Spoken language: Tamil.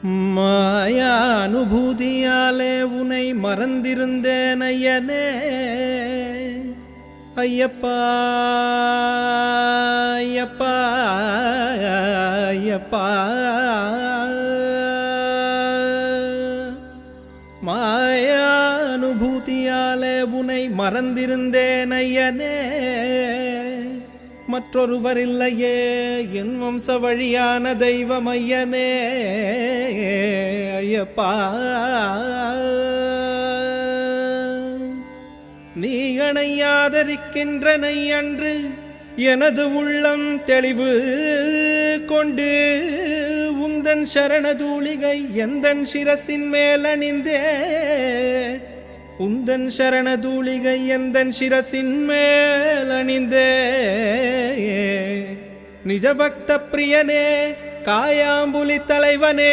மாயா அனுபூதியாலே உனை மறந்திருந்தேன் ஐயனே ஐயப்பா ஐயப்பா ஐயப்பா. மாயா அனுபூதியாலே உனை மறந்திருந்தேன் ஐயனே, மற்றொருவர் இல்லையே என் வம்ச வழியான தெய்வம் ஐயனே ஐயப்பா. நீ அணையாதரிக்கின்றனை அன்று எனது உள்ளம் தெளிவு கொண்டு உந்தன் சரணதூளிகை எந்தன் சிரசின் மேல் அணிந்தே, உந்தன் சரணதூளிகை எந்தன் சிரசின் மேல் அணிந்தே. நிஜபக்த பிரியனே காயாம்புலி தலைவனே